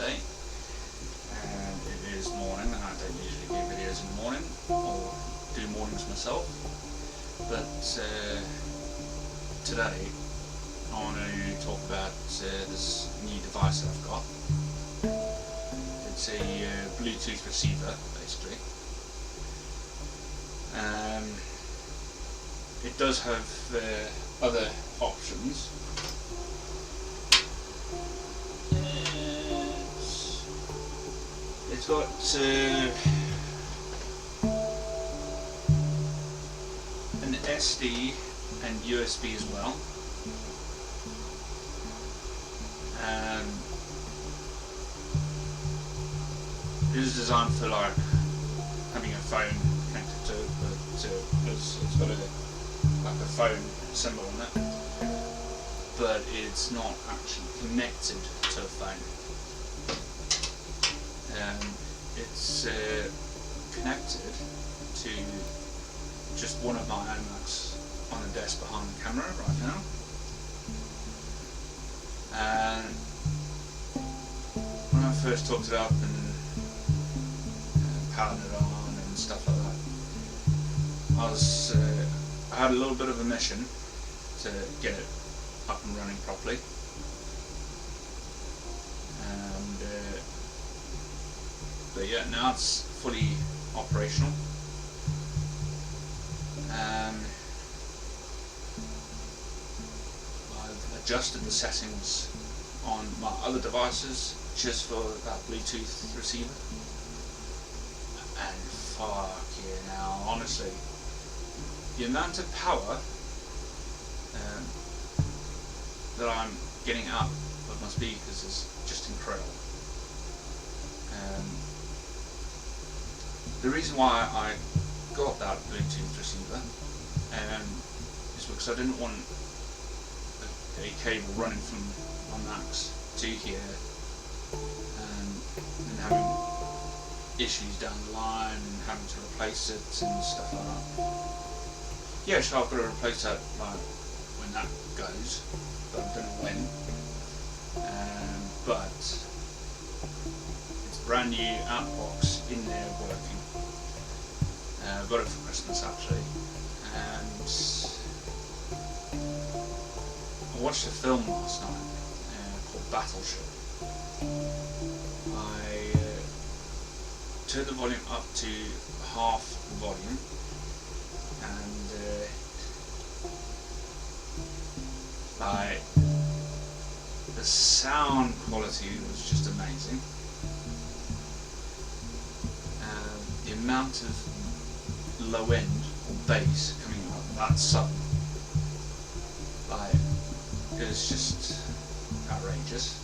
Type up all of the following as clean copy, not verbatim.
today, and it is morning. I don't usually do videos in the morning or do mornings myself, but today I want to talk about this new device that I've got. It's a Bluetooth receiver, basically. It does have other options. It's got an SD and USB as well. It is designed for like having a phone connected to it, but it's got like a phone symbol on it, but it's not actually connected to a phone. It's connected to just one of my iMacs on the desk behind the camera right now. And when I first hooked it up and powered it on and stuff like that, I had a little bit of a mission to get it up and running properly. But yeah, now it's fully operational. I've adjusted the settings on my other devices just for that Bluetooth receiver, and fuck yeah, now honestly, the amount of power that I'm getting out of my speakers is just incredible. The reason why I got that Bluetooth receiver is because I didn't want a cable running from my Macs to here and having issues down the line and having to replace it and stuff like that. Yeah, sure, I've got to replace that like when that goes, but I don't know when. But it's a brand new outbox in there working. I got it for Christmas actually, and I watched a film last night called Battleship. I turned the volume up to half the volume, and the sound quality was just amazing. The amount of low end or bass coming out that sudden, like, it was just outrageous,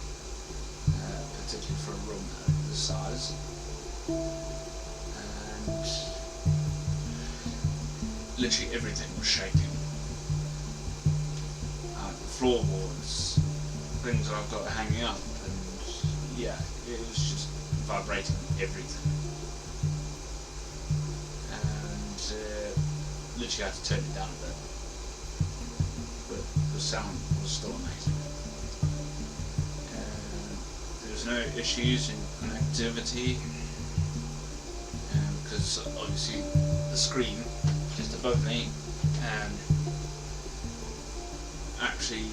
particularly for a room this size. And literally everything was shaking. The floorboards, things that I've got hanging up, and yeah, it was just vibrating everything. Literally had to turn it down a bit, but the sound was still amazing. There was no issues in connectivity, because obviously the screen just above me actually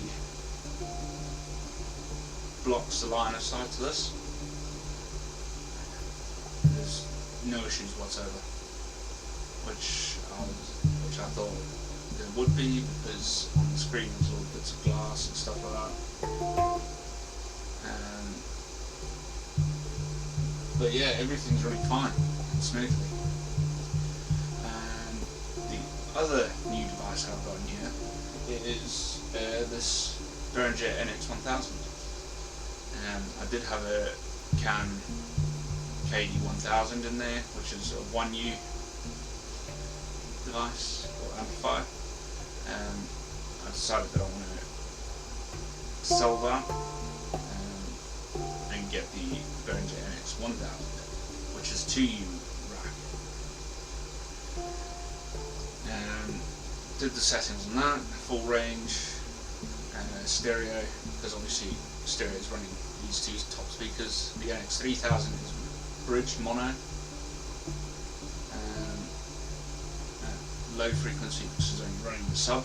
blocks the line of sight to this. There's no issues whatsoever, which I thought there would be, because on the screen there's little bits of glass and stuff like that. But yeah, everything's running fine and smoothly. And the other new device I've got in here is this Behringer NX1000. I did have a Can KD1000 in there, which is a 1U device or amplifier. I decided that I want to sell that and get the Behringer NX1000, which is 2U rack. Did the settings on that, full range, stereo, because obviously stereo is running these two top speakers. The NX3000 is bridged mono, low frequency, which is only running the sub.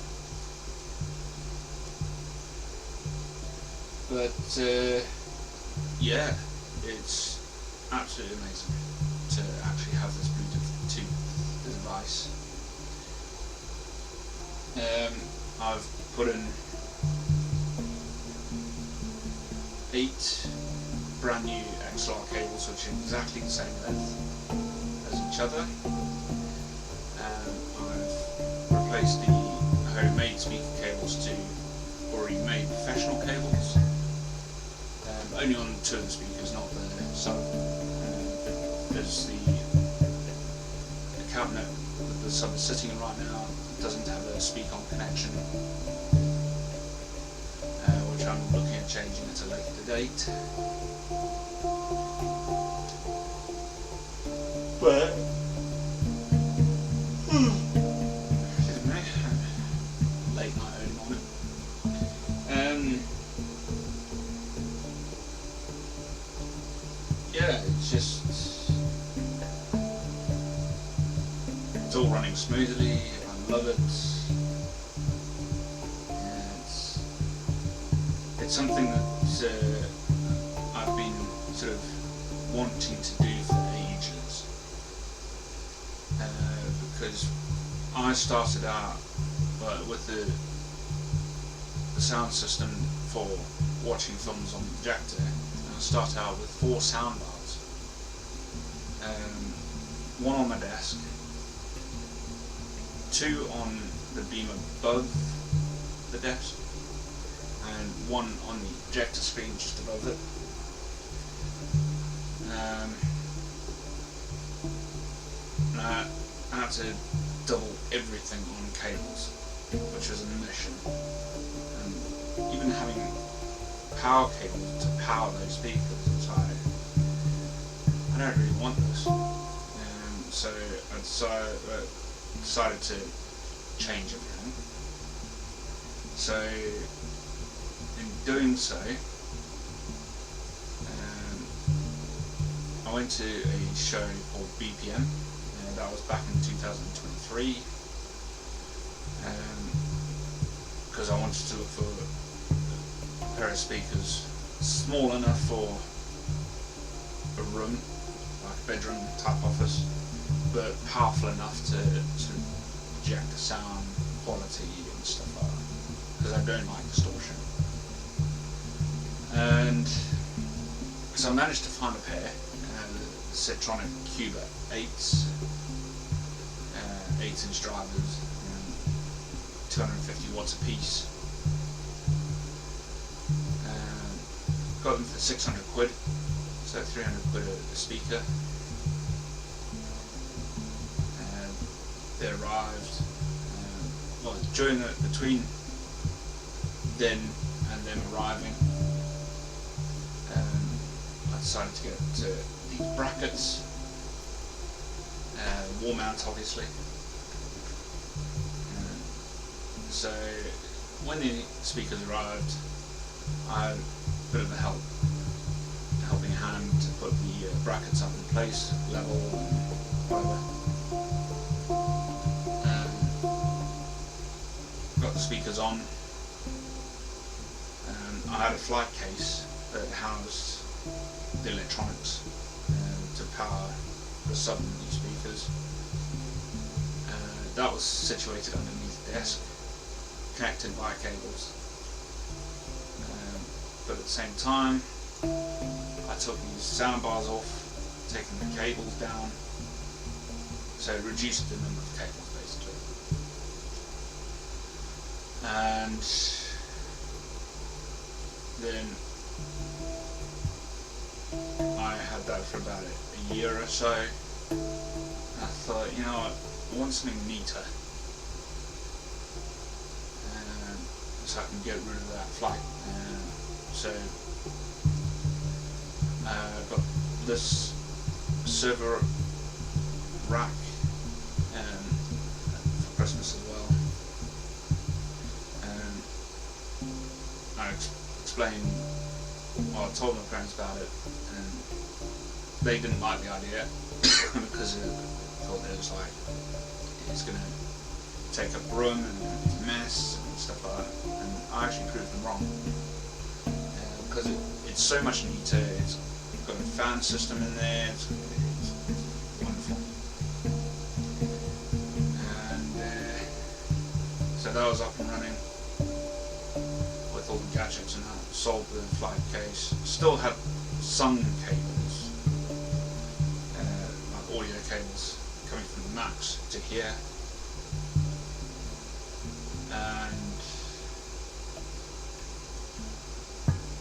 But yeah, it's absolutely amazing to actually have this Bluetooth to the device. I've put in 8 brand new XLR cables, which are exactly the same length as each other. I've replaced the homemade speaker cables to already made professional cables, only on 2 of the speakers, not the sub, because the cabinet that the sub is sitting in right now doesn't have a speak-on connection, which I'm looking at changing at a later date. But late night, early morning. Yeah, it's all running smoothly. I love it. It's something that I've been sort of wanting to do for ages, because I started out with the sound system for watching films on the projector. I started out with 4 soundbars, 1 on my desk, 2 on the beam above the desk, and 1 on the projector screen just above it. And I had to double everything on cables, which was a mission. And even having power cables to power those speakers, it's like, I don't really want this. So I decided to change everything. So in doing so, I went to a show called BPM. That was back in 2023, because I wanted to look for a pair of speakers small enough for a room, like a bedroom type office, but powerful enough to sort of project the sound quality and stuff like that, because I don't like distortion. And so I managed to find a pair, the Setronic Cuba 8s, 8-inch drivers, 250 watts a piece. Got them for 600 quid, so 300 quid a speaker. They arrived, well, between then and them arriving, I decided to get these brackets, wall mount obviously. So when the speakers arrived, I had a bit of a helping hand to put the brackets up in place, level and whatever. Got the speakers on, and I had a flight case that housed the electronics to power the sub and these speakers. That was situated underneath the desk, connected by cables. But at the same time, I took these sound bars off, taking the cables down, so it reduced the number of cables basically. And then I had that for about a year or so. I thought, you know what, I want something neater, so I can get rid of that flight. So I've got this server rack for Christmas as well. I explained well, I told my parents about it, and they didn't like the idea because they thought it was like it's going to take up room and it's a mess and stuff like that. And I actually proved them wrong because it's so much neater. It's got a fan system in there. It's wonderful. And so that was up and running with all the gadgets and that. Sold the flight case. Still had some cables, like audio cables, coming from the Macs to here. And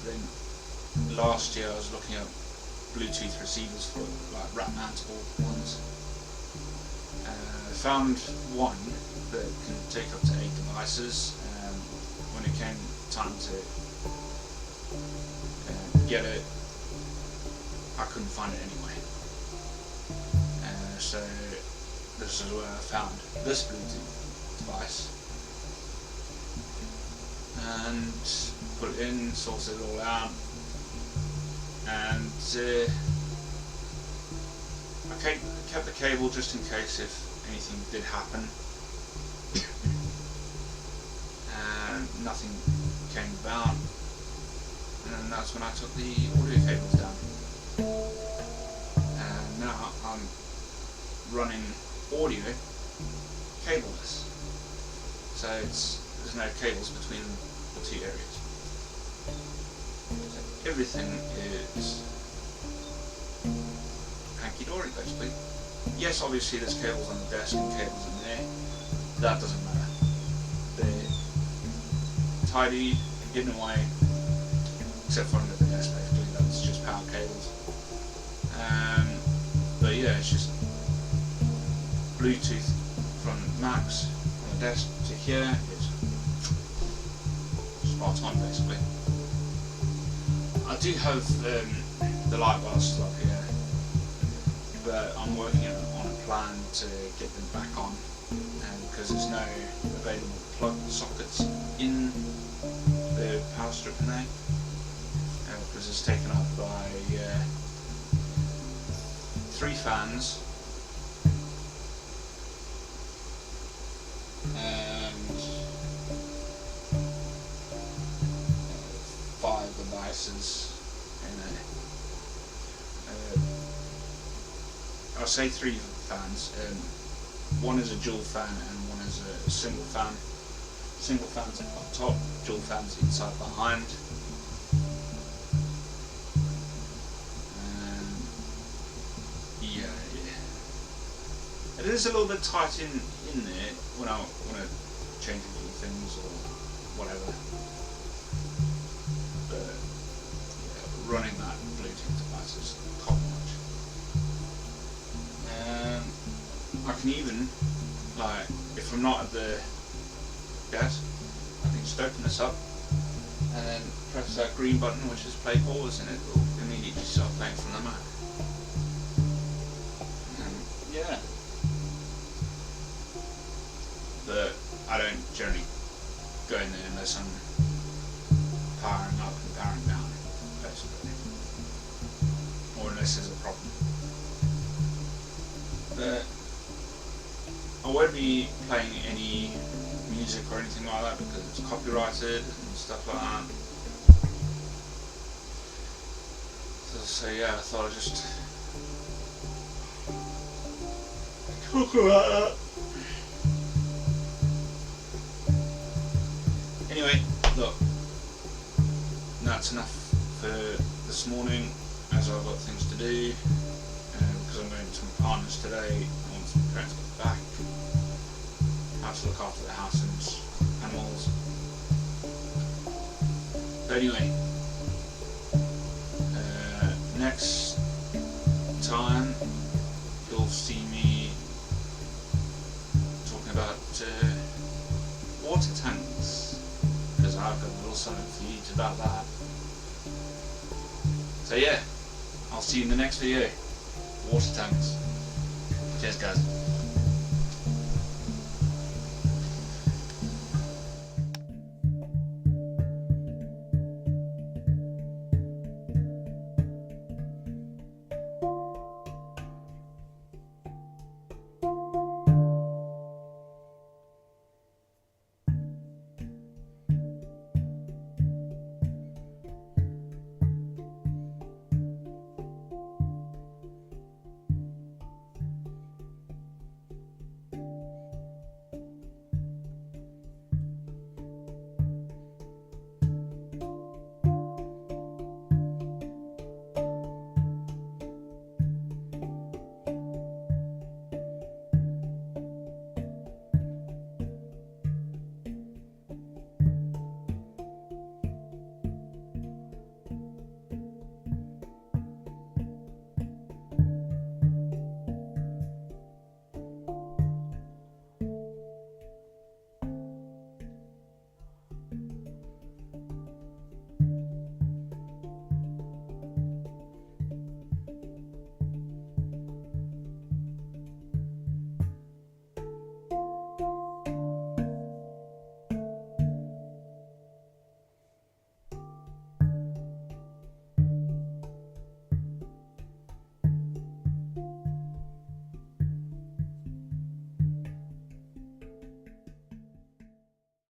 then last year I was looking at Bluetooth receivers for like rack mountable ones. I found one that can take up to 8 devices. When it came time to get it, I couldn't find it anyway. So this is where I found this Bluetooth device and put it in, sorted it all out, and I kept the cable just in case if anything did happen. And nothing came about, and then that's when I took the audio cables down. And now I'm running audio cableless, so there's no cables between the two areas. So everything is hanky-dory basically. Yes, obviously there's cables on the desk and cables in there. That doesn't matter. They're tidy, hidden away, except for under the desk basically. That's just power cables. But yeah, it's just Bluetooth from Macs on the desk to here is spot on basically. I do have the light bars still up here, but I'm working on a plan to get them back on, because there's no available plug sockets in the power strip in there, because it's taken up by 3 fans and 5 devices in there. I'll say 3 fans. One is a dual fan and one is a single fan. Single fans up top, dual fans inside behind. Yeah. It is a little bit tight in there when I want to change a few things or whatever. But yeah, running that Bluetooth device is top notch. I can even, like, if I'm not at the desk, I can just open this up and then press that green button which is play pause, and it will immediately start playing from the Mac. Yeah. But I don't generally go in there unless I'm powering up and powering down, basically. Or unless there's a problem. But I won't be playing any music or anything like that because it's copyrighted and stuff like that. So yeah, I thought I'd just talk about that. Anyway, look, that's enough for this morning, as I've got things to do, because I'm going to my partner's today. Once my parents get back, I have to look after the house and animals. But anyway, next time you'll see me talking about water tanks, because I've got a little something for you about that. So yeah, I'll see you in the next video. Water tanks. Cheers guys.